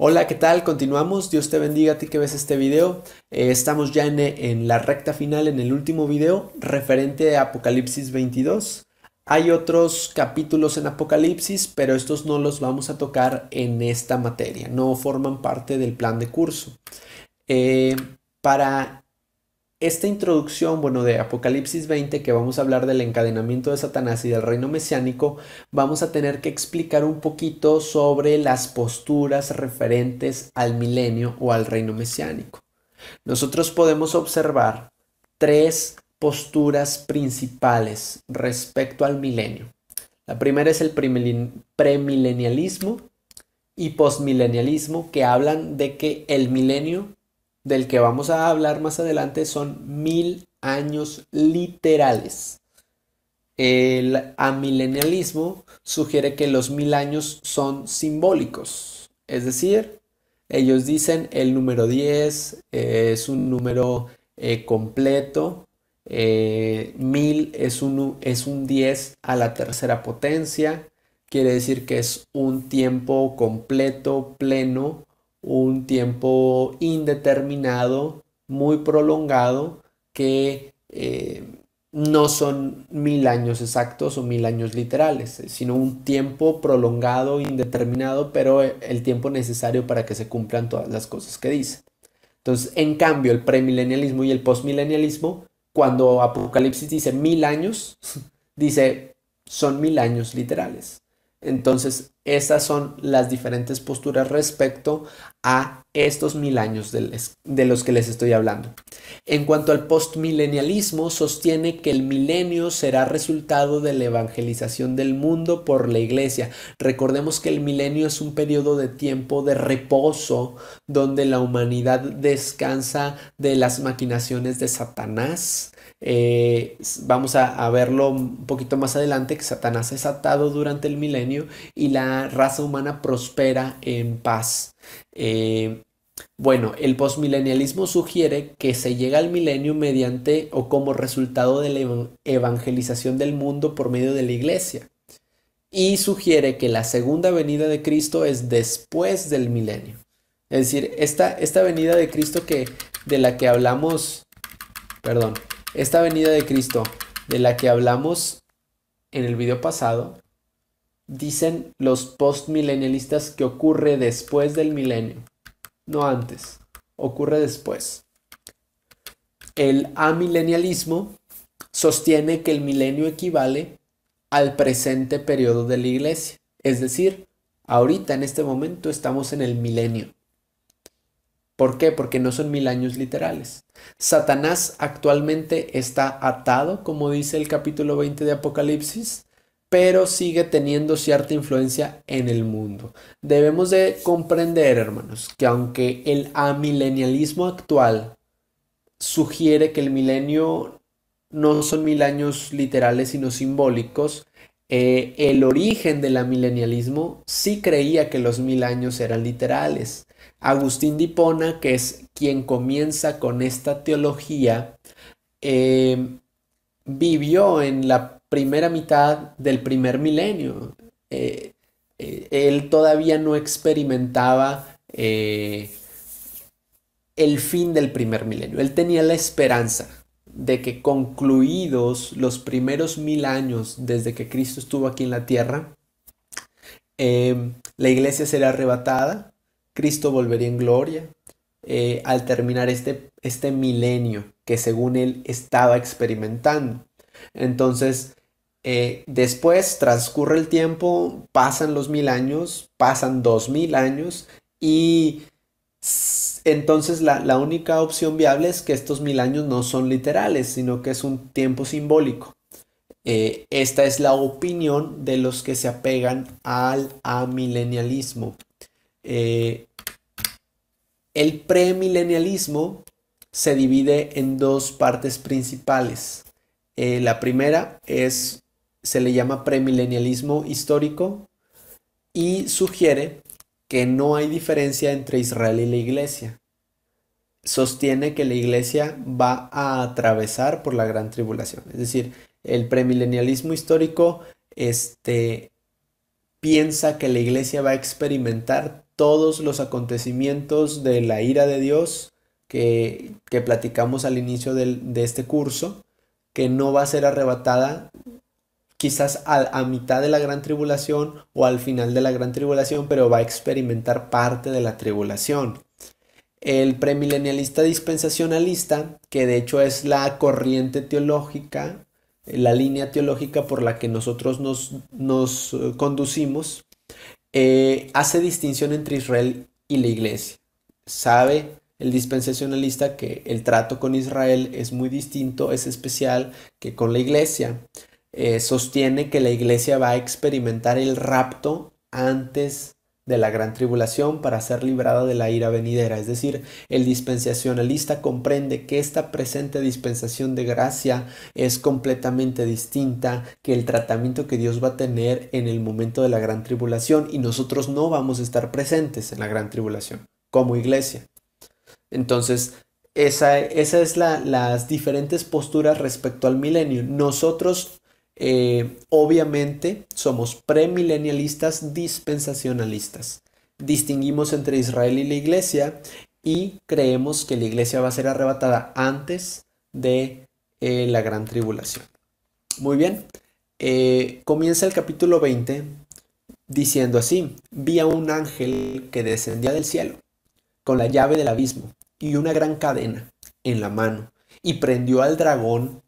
Hola, ¿qué tal? Continuamos. Dios te bendiga a ti que ves este video. Estamos ya en la recta final, en el último video, referente a Apocalipsis 22. Hay otros capítulos en Apocalipsis, pero estos no los vamos a tocar en esta materia. No forman parte del plan de curso. Eh, para esta introducción, bueno, de Apocalipsis 20, que vamos a hablar del encadenamiento de Satanás y del reino mesiánico, vamos a tener que explicar un poquito sobre las posturas referentes al milenio o al reino mesiánico. Nosotros podemos observar tres posturas principales respecto al milenio. La primera es el premilenialismo y postmilenialismo, que hablan de que el milenio del que vamos a hablar más adelante son 1000 años literales. El amilenialismo sugiere que los 1000 años son simbólicos, es decir, ellos dicen el número 10 es un número completo, 1000 es un 10 a la tercera potencia, quiere decir que es un tiempo completo, pleno, un tiempo indeterminado, muy prolongado, que no son 1000 años exactos o 1000 años literales, sino un tiempo prolongado, indeterminado, pero el tiempo necesario para que se cumplan todas las cosas que dice. Entonces, en cambio, el premilenialismo y el postmilenialismo, cuando Apocalipsis dice 1000 años, dice son 1000 años literales. Entonces, esas son las diferentes posturas respecto a estos 1000 años de los que les estoy hablando. En cuanto al postmilenialismo, sostiene que el milenio será resultado de la evangelización del mundo por la iglesia. Recordemos que el milenio es un periodo de tiempo de reposo donde la humanidad descansa de las maquinaciones de Satanás. Vamos a verlo un poquito más adelante, que Satanás es atado durante el milenio y la raza humana prospera en paz. Bueno, el postmilenialismo sugiere que se llega al milenio mediante o como resultado de la evangelización del mundo por medio de la iglesia. Y sugiere que la segunda venida de Cristo es después del milenio. Es decir, esta venida de Cristo de la que hablamos, perdón, esta venida de Cristo de la que hablamos en el video pasado, dicen los postmilenialistas que ocurre después del milenio, no antes, ocurre después. El amilenialismo sostiene que el milenio equivale al presente periodo de la iglesia, es decir, ahorita en este momento estamos en el milenio. ¿Por qué? Porque no son 1000 años literales. Satanás actualmente está atado, como dice el capítulo 20 de Apocalipsis, pero sigue teniendo cierta influencia en el mundo. Debemos de comprender, hermanos, que aunque el amilenialismo actual sugiere que el milenio no son 1000 años literales, sino simbólicos, el origen del amilenialismo sí creía que los 1000 años eran literales. Agustín de Hipona, que es quien comienza con esta teología, vivió en la primera mitad del primer milenio. Él todavía no experimentaba el fin del primer milenio. Él tenía la esperanza de que concluidos los primeros 1000 años desde que Cristo estuvo aquí en la tierra, la iglesia será arrebatada, Cristo volvería en gloria, al terminar este milenio que según él estaba experimentando. Entonces, después transcurre el tiempo, pasan los 1000 años, pasan 2000 años y entonces la única opción viable es que estos 1000 años no son literales, sino que es un tiempo simbólico. Esta es la opinión de los que se apegan al amilenialismo. El premilenialismo se divide en dos partes principales. La primera se le llama premilenialismo histórico y sugiere que no hay diferencia entre Israel y la iglesia. Sostiene que la iglesia va a atravesar por la gran tribulación. Es decir, el premilenialismo histórico piensa que la iglesia va a experimentar todos los acontecimientos de la ira de Dios que platicamos al inicio de este curso, que no va a ser arrebatada quizás a mitad de la gran tribulación o al final de la gran tribulación, pero va a experimentar parte de la tribulación. El premilenialista dispensacionalista, que de hecho es la corriente teológica, la línea teológica por la que nosotros nos conducimos, hace distinción entre Israel y la iglesia. Sabe el dispensacionalista que el trato con Israel es muy distinto, es especial que con la iglesia. Sostiene que la iglesia va a experimentar el rapto antes de la gran tribulación para ser librada de la ira venidera. Es decir, el dispensacionalista comprende que esta presente dispensación de gracia es completamente distinta que el tratamiento que Dios va a tener en el momento de la gran tribulación, y nosotros no vamos a estar presentes en la gran tribulación como iglesia. Entonces, esa es las diferentes posturas respecto al milenio. Nosotros obviamente somos premilenialistas dispensacionalistas. Distinguimos entre Israel y la iglesia y creemos que la iglesia va a ser arrebatada antes de la gran tribulación. Muy bien, comienza el capítulo 20 diciendo así: vi a un ángel que descendía del cielo con la llave del abismo y una gran cadena en la mano, y prendió al dragón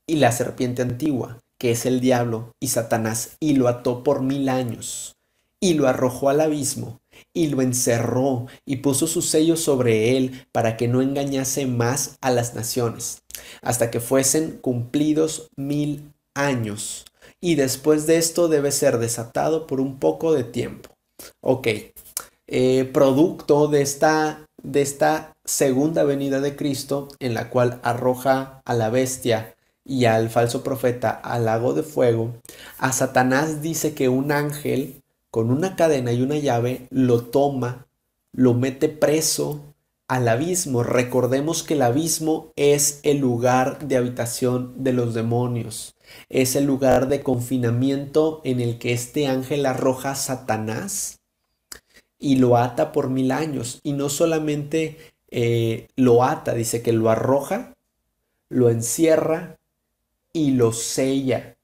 y la serpiente antigua, que es el diablo y Satanás, y lo ató por 1000 años, y lo arrojó al abismo, y lo encerró, y puso su sello sobre él, para que no engañase más a las naciones, hasta que fuesen cumplidos 1000 años. Y después de esto debe ser desatado por un poco de tiempo. Ok, producto de esta segunda venida de Cristo, en la cual arroja a la bestia y al falso profeta al lago de fuego, a Satanás dice que un ángel con una cadena y una llave lo toma, lo mete preso al abismo. Recordemos que el abismo es el lugar de habitación de los demonios, es el lugar de confinamiento en el que este ángel arroja a Satanás y lo ata por 1000 años. Y no solamente lo ata, dice que lo arroja, lo encierra y lo sella.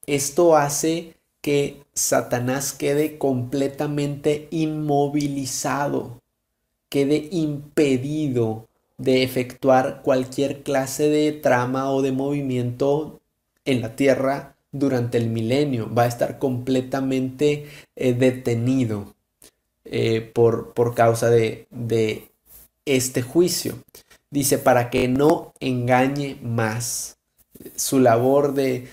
Esto hace que Satanás quede completamente inmovilizado, quede impedido de efectuar cualquier clase de trama o de movimiento en la tierra durante el milenio. Va a estar completamente detenido por causa de este juicio. Dice, para que no engañe más. Su labor de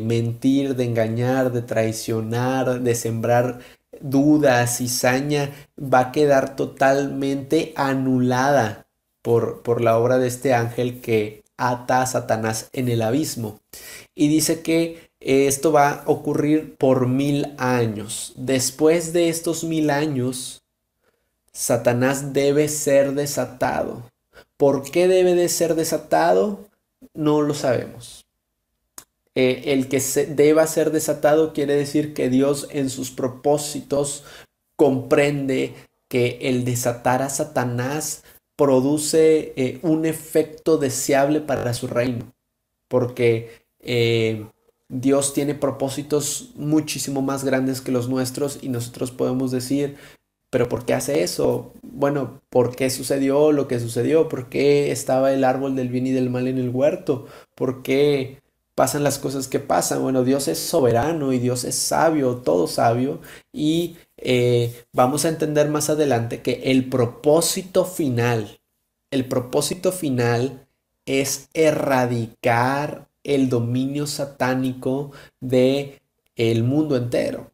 mentir, de engañar, de traicionar, de sembrar dudas, cizaña, va a quedar totalmente anulada por la obra de este ángel que ata a Satanás en el abismo. Y dice que esto va a ocurrir por 1000 años. Después de estos 1000 años, Satanás debe ser desatado. ¿Por qué debe de ser desatado? No lo sabemos. El que deba ser desatado quiere decir que Dios en sus propósitos comprende que el desatar a Satanás produce un efecto deseable para su reino, porque Dios tiene propósitos muchísimo más grandes que los nuestros, y nosotros podemos decir, pero ¿por qué hace eso? Bueno, ¿por qué sucedió lo que sucedió? ¿Por qué estaba el árbol del bien y del mal en el huerto? ¿Por qué pasan las cosas que pasan? Bueno, Dios es soberano y Dios es sabio, todo sabio, y vamos a entender más adelante que el propósito final es erradicar el dominio satánico de el mundo entero.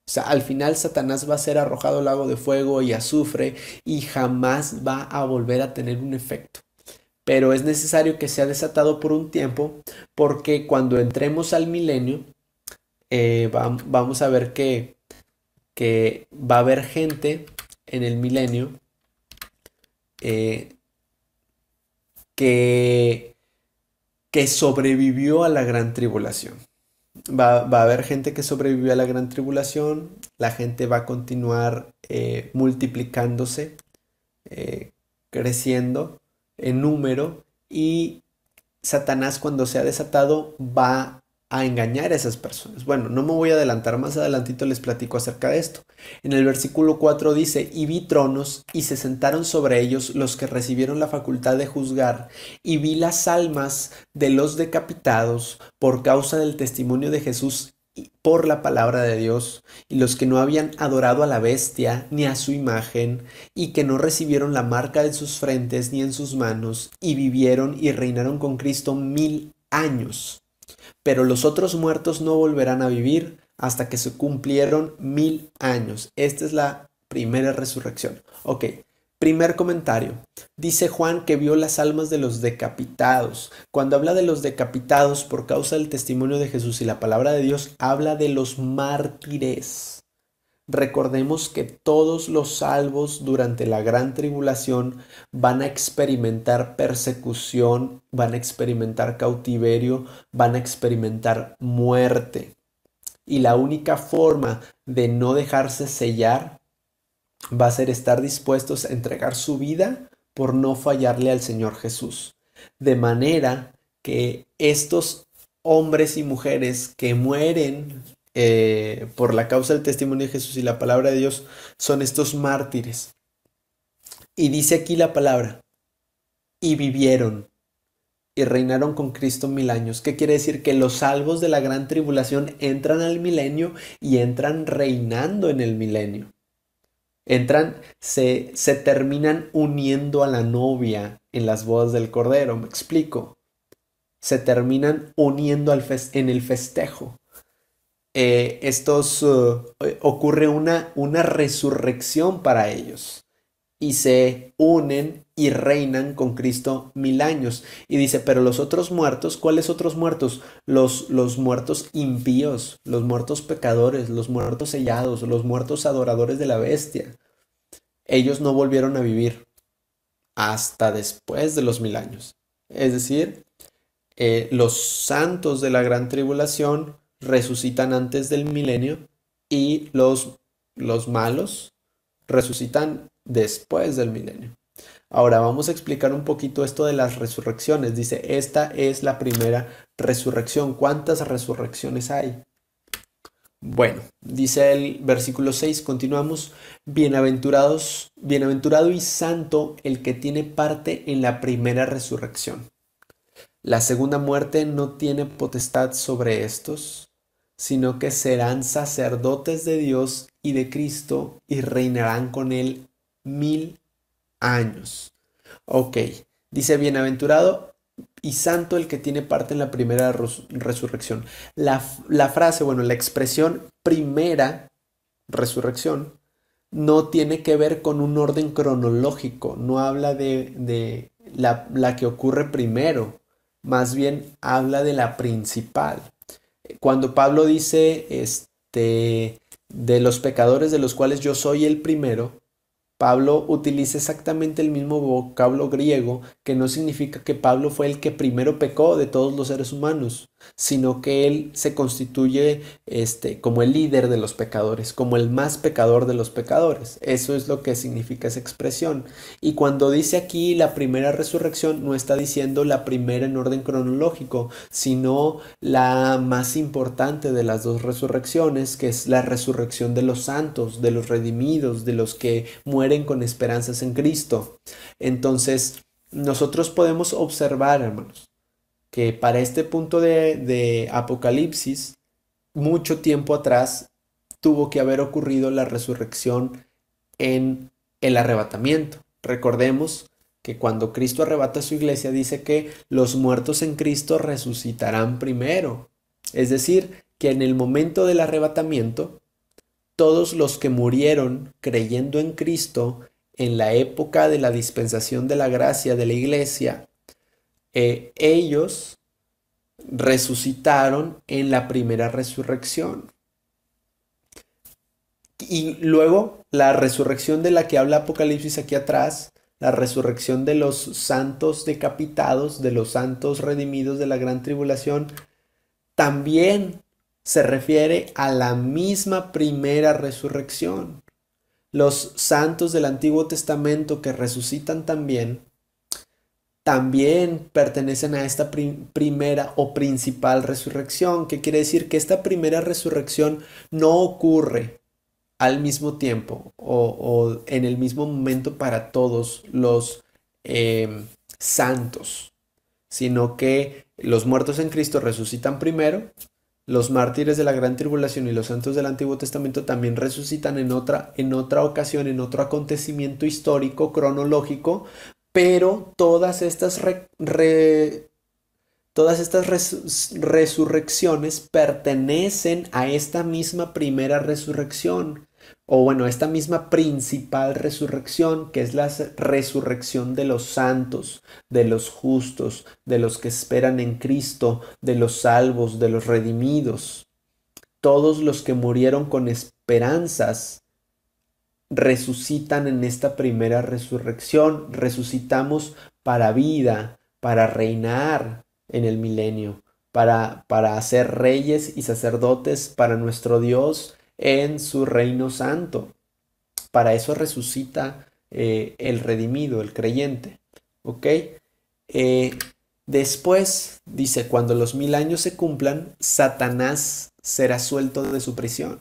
O sea, al final Satanás va a ser arrojado al lago de fuego y azufre y jamás va a volver a tener un efecto. Pero es necesario que sea desatado por un tiempo, porque cuando entremos al milenio, vamos a ver que va a haber gente en el milenio eh, que sobrevivió a la gran tribulación. Va a haber gente que sobrevivió a la gran tribulación, la gente va a continuar multiplicándose, eh, creciendo en número y Satanás cuando sea desatado va a engañar a esas personas. Bueno, no me voy a adelantar, más adelantito les platico acerca de esto. En el versículo 4 dice, y vi tronos y se sentaron sobre ellos los que recibieron la facultad de juzgar, y vi las almas de los decapitados por causa del testimonio de Jesús y por la palabra de Dios, y los que no habían adorado a la bestia ni a su imagen, y que no recibieron la marca de sus frentes ni en sus manos, y vivieron y reinaron con Cristo 1000 años. Pero los otros muertos no volverán a vivir hasta que se cumplieron 1000 años. Esta es la primera resurrección. Ok, primer comentario. Dice Juan que vio las almas de los decapitados. Cuando habla de los decapitados por causa del testimonio de Jesús y la palabra de Dios, habla de los mártires. Recordemos que todos los salvos durante la gran tribulación van a experimentar persecución, van a experimentar cautiverio, van a experimentar muerte. Y la única forma de no dejarse sellar va a ser estar dispuestos a entregar su vida por no fallarle al Señor Jesús. De manera que estos hombres y mujeres que mueren por la causa del testimonio de Jesús y la palabra de Dios son estos mártires. Y dice aquí la palabra, y vivieron y reinaron con Cristo 1000 años. ¿Qué quiere decir? Que los salvos de la gran tribulación entran al milenio y entran reinando en el milenio. Se terminan uniendo a la novia en las bodas del Cordero, me explico. Se terminan uniendo en el festejo. Ocurre una resurrección para ellos y se unen y reinan con Cristo 1000 años. Y dice, pero los otros muertos, ¿cuáles otros muertos? Los muertos impíos, los muertos pecadores, los muertos sellados, los muertos adoradores de la bestia. Ellos no volvieron a vivir hasta después de los 1000 años. Es decir, los santos de la gran tribulación resucitan antes del milenio y los malos resucitan después del milenio. Ahora vamos a explicar un poquito esto de las resurrecciones. Dice, esta es la primera resurrección. ¿Cuántas resurrecciones hay? Bueno, dice el versículo 6, continuamos, bienaventurado y santo el que tiene parte en la primera resurrección. La segunda muerte no tiene potestad sobre estos, sino que serán sacerdotes de Dios y de Cristo y reinarán con él 1000 años. Ok, dice bienaventurado y santo el que tiene parte en la primera resurrección. La frase, bueno, la expresión primera resurrección no tiene que ver con un orden cronológico, no habla de la que ocurre primero, más bien habla de la principal. Cuando Pablo dice de los pecadores de los cuales yo soy el primero, Pablo utiliza exactamente el mismo vocablo griego, que no significa que Pablo fue el que primero pecó de todos los seres humanos, sino que él se constituye como el líder de los pecadores, como el más pecador de los pecadores. Eso es lo que significa esa expresión. Y cuando dice aquí la primera resurrección, no está diciendo la primera en orden cronológico, sino la más importante de las dos resurrecciones, que es la resurrección de los santos, de los redimidos, de los que mueren con esperanzas en Cristo. Entonces, nosotros podemos observar, hermanos, que para este punto de Apocalipsis, mucho tiempo atrás, tuvo que haber ocurrido la resurrección en el arrebatamiento. Recordemos que cuando Cristo arrebata a su iglesia, dice que los muertos en Cristo resucitarán primero. Es decir, que en el momento del arrebatamiento, todos los que murieron creyendo en Cristo en la época de la dispensación de la gracia de la iglesia, ellos resucitaron en la primera resurrección. Y luego la resurrección de la que habla Apocalipsis aquí atrás, la resurrección de los santos decapitados, de los santos redimidos de la gran tribulación, también se refiere a la misma primera resurrección. Los santos del Antiguo Testamento que resucitan también pertenecen a esta primera o principal resurrección, que quiere decir que esta primera resurrección no ocurre al mismo tiempo o en el mismo momento para todos los santos, sino que los muertos en Cristo resucitan primero, los mártires de la gran tribulación y los santos del Antiguo Testamento también resucitan en otra ocasión, en otro acontecimiento histórico, cronológico, pero todas estas resurrecciones pertenecen a esta misma primera resurrección, o bueno, esta misma principal resurrección, que es la resurrección de los santos, de los justos, de los que esperan en Cristo, de los salvos, de los redimidos. Todos los que murieron con esperanzas resucitan en esta primera resurrección. Resucitamos para vida, para reinar en el milenio, para ser reyes y sacerdotes para nuestro Dios en su reino santo. Para eso resucita el redimido, el creyente. ¿Ok? Después, dice, cuando los 1000 años se cumplan, Satanás será suelto de su prisión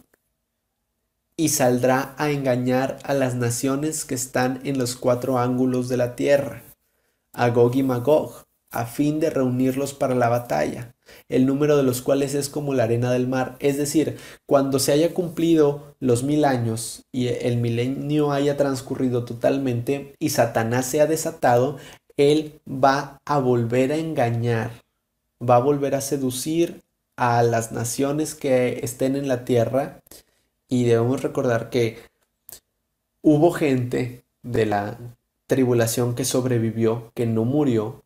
y saldrá a engañar a las naciones que están en los 4 ángulos de la tierra, a Gog y Magog, a fin de reunirlos para la batalla, el número de los cuales es como la arena del mar. Es decir, cuando se haya cumplido los 1000 años y el milenio haya transcurrido totalmente y Satanás sea desatado, él va a volver a engañar, va a volver a seducir a las naciones que estén en la tierra. Y debemos recordar que hubo gente de la tribulación que sobrevivió, que no murió,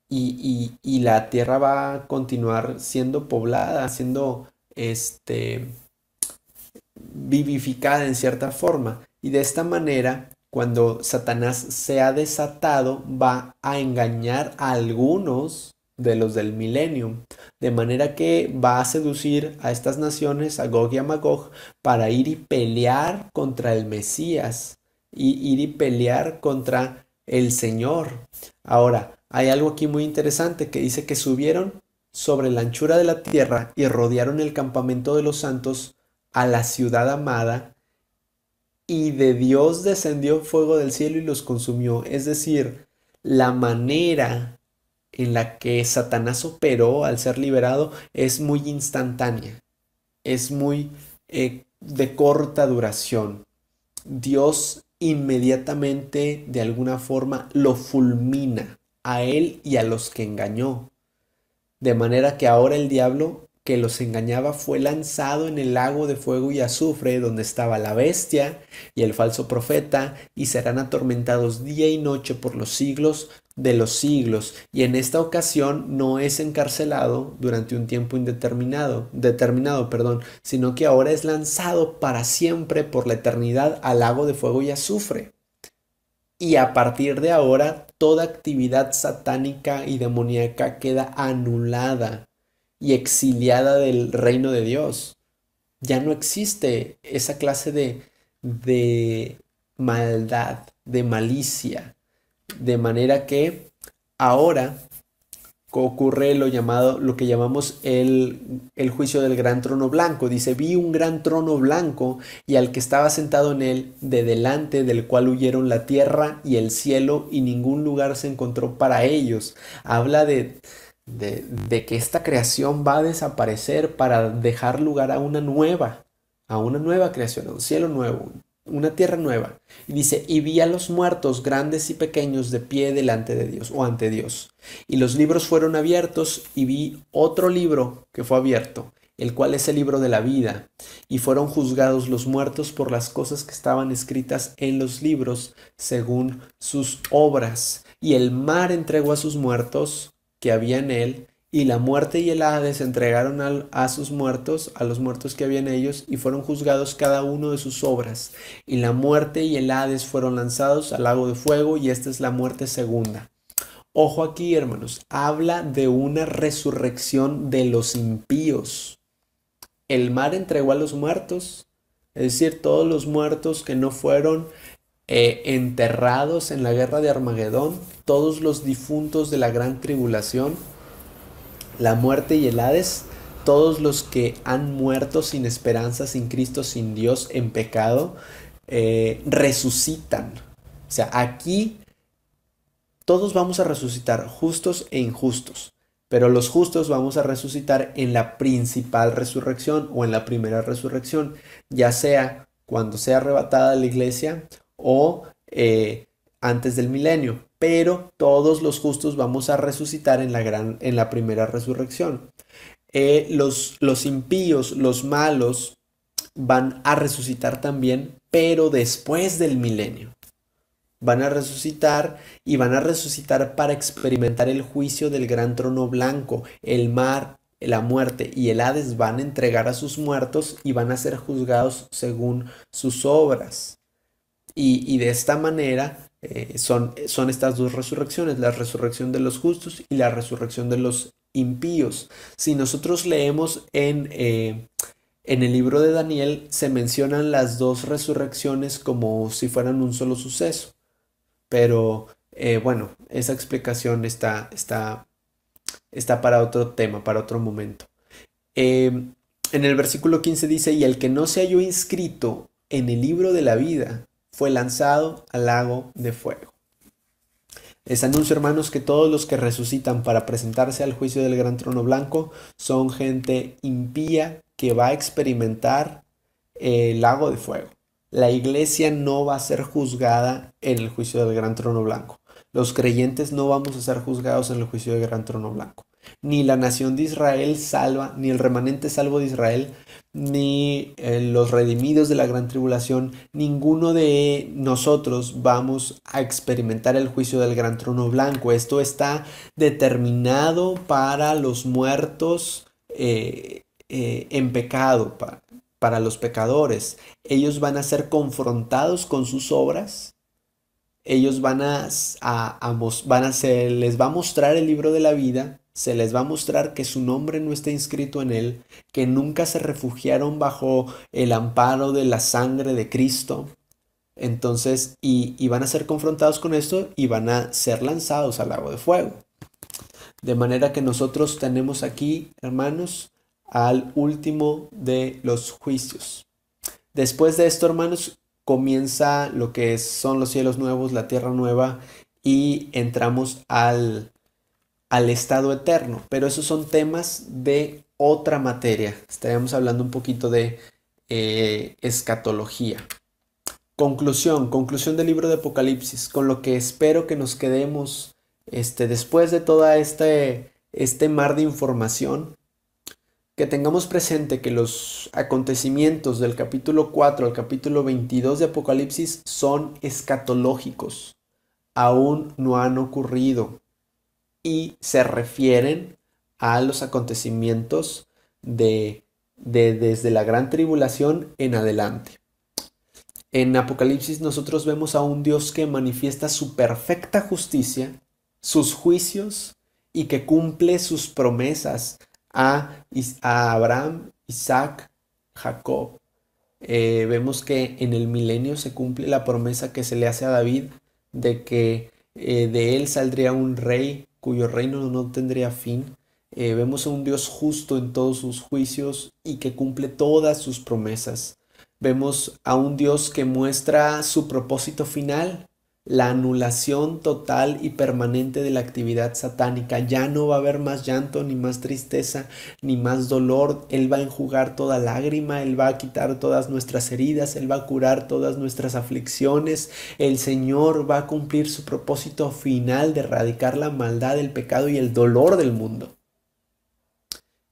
y la tierra va a continuar siendo poblada, siendo vivificada en cierta forma. Y de esta manera, cuando Satanás sea desatado, va a engañar a algunos de los del milenio, de manera que va a seducir a estas naciones, a Gog y a Magog, para ir y pelear contra el Mesías, y ir y pelear contra el Señor. Ahora, hay algo aquí muy interesante que dice que subieron sobre la anchura de la tierra y rodearon el campamento de los santos, a la ciudad amada, y de Dios descendió fuego del cielo y los consumió. Es decir, la manera en la que Satanás operó al ser liberado es muy instantánea, es muy de corta duración. Dios inmediatamente, de alguna forma, lo fulmina a él y a los que engañó. De manera que ahora el diablo que los engañaba fue lanzado en el lago de fuego y azufre, donde estaba la bestia y el falso profeta, y serán atormentados día y noche por los siglos de los siglos. Y en esta ocasión no es encarcelado durante un tiempo determinado, sino que ahora es lanzado para siempre por la eternidad al lago de fuego y azufre. Y a partir de ahora, toda actividad satánica y demoníaca queda anulada y exiliada del reino de Dios. Ya no existe esa clase de maldad, de malicia. De manera que ahora ocurre lo que llamamos el juicio del gran trono blanco. Dice, vi un gran trono blanco y al que estaba sentado en él, de delante del cual huyeron la tierra y el cielo, y ningún lugar se encontró para ellos. Habla de que esta creación va a desaparecer para dejar lugar a una nueva creación, a un cielo nuevo, una tierra nueva. Y dice, y vi a los muertos, grandes y pequeños, de pie delante de Dios o ante Dios. Y los libros fueron abiertos, y vi otro libro que fue abierto, el cual es el libro de la vida. Y fueron juzgados los muertos por las cosas que estaban escritas en los libros, según sus obras. Y el mar entregó a sus muertos que había en él, y la muerte y el Hades entregaron a los muertos que había en ellos, y fueron juzgados cada uno de sus obras. Y la muerte y el Hades fueron lanzados al lago de fuego, y esta es la muerte segunda. Ojo aquí, hermanos, habla de una resurrección de los impíos. el mar entregó a los muertos, es decir, todos los muertos que no fueron enterrados en la guerra de Armagedón, todos los difuntos de la gran tribulación, la muerte y el Hades, todos los que han muerto sin esperanza, sin Cristo, sin Dios, en pecado, resucitan. O sea, aquí todos vamos a resucitar, justos e injustos, pero los justos vamos a resucitar en la principal resurrección o en la primera resurrección, ya sea cuando sea arrebatada la iglesia o antes del milenio, pero todos los justos vamos a resucitar en la primera resurrección. Los impíos, los malos, van a resucitar también, pero después del milenio. Van a resucitar y van a resucitar para experimentar el juicio del gran trono blanco. El mar, la muerte y el Hades van a entregar a sus muertos y van a ser juzgados según sus obras. Y de esta manera son estas dos resurrecciones, la resurrección de los justos y la resurrección de los impíos. Si nosotros leemos en el libro de Daniel, se mencionan las dos resurrecciones como si fueran un solo suceso. Pero bueno, esa explicación está para otro tema, para otro momento. En el versículo 15 dice, y el que no se halló inscrito en el libro de la vida fue lanzado al lago de fuego. Les anuncio, hermanos, que todos los que resucitan para presentarse al juicio del gran trono blanco son gente impía que va a experimentar el lago de fuego. La iglesia no va a ser juzgada en el juicio del gran trono blanco. Los creyentes no vamos a ser juzgados en el juicio del gran trono blanco. Ni la nación de Israel salva, ni el remanente salvo de Israel, ni los redimidos de la gran tribulación, ninguno de nosotros vamos a experimentar el juicio del gran trono blanco. Esto está determinado para los muertos en pecado, para los pecadores. Ellos van a ser confrontados con sus obras. Ellos les va a mostrar el libro de la vida, se les va a mostrar que su nombre no está inscrito en él, que nunca se refugiaron bajo el amparo de la sangre de Cristo. Entonces, y van a ser confrontados con esto y van a ser lanzados al lago de fuego. De manera que nosotros tenemos aquí, hermanos, al último de los juicios. Después de esto, hermanos, comienza lo que son los cielos nuevos, la tierra nueva, y entramos al estado eterno. Pero esos son temas de otra materia. Estaremos hablando un poquito de escatología. Conclusión del libro de Apocalipsis, con lo que espero que nos quedemos después de toda este mar de información. Que tengamos presente que los acontecimientos del capítulo 4 al capítulo 22 de Apocalipsis son escatológicos, aún no han ocurrido y se refieren a los acontecimientos desde la gran tribulación en adelante. En Apocalipsis nosotros vemos a un Dios que manifiesta su perfecta justicia, sus juicios y que cumple sus promesas a Abraham, Isaac, Jacob. Vemos que en el milenio se cumple la promesa que se le hace a David de que de él saldría un rey cuyo reino no tendría fin. Vemos a un Dios justo en todos sus juicios y que cumple todas sus promesas. Vemos a un Dios que muestra su propósito final, la anulación total y permanente de la actividad satánica. Ya no va a haber más llanto, ni más tristeza, ni más dolor. Él va a enjugar toda lágrima, Él va a quitar todas nuestras heridas, Él va a curar todas nuestras aflicciones. El Señor va a cumplir su propósito final de erradicar la maldad, el pecado y el dolor del mundo.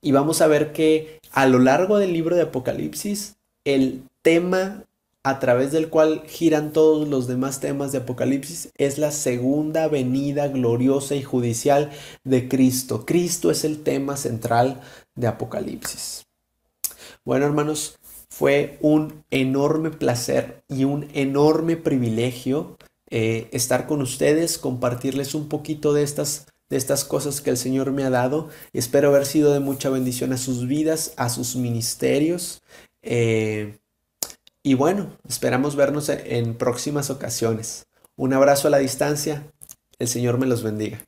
Y vamos a ver que a lo largo del libro de Apocalipsis, el tema a través del cual giran todos los demás temas de Apocalipsis es la segunda venida gloriosa y judicial de Cristo. Cristo es el tema central de Apocalipsis. Bueno, hermanos, fue un enorme placer y un enorme privilegio estar con ustedes, compartirles un poquito de estas de estas cosas que el Señor me ha dado. Espero haber sido de mucha bendición a sus vidas, a sus ministerios. Y bueno, esperamos vernos en próximas ocasiones. Un abrazo a la distancia. El Señor me los bendiga.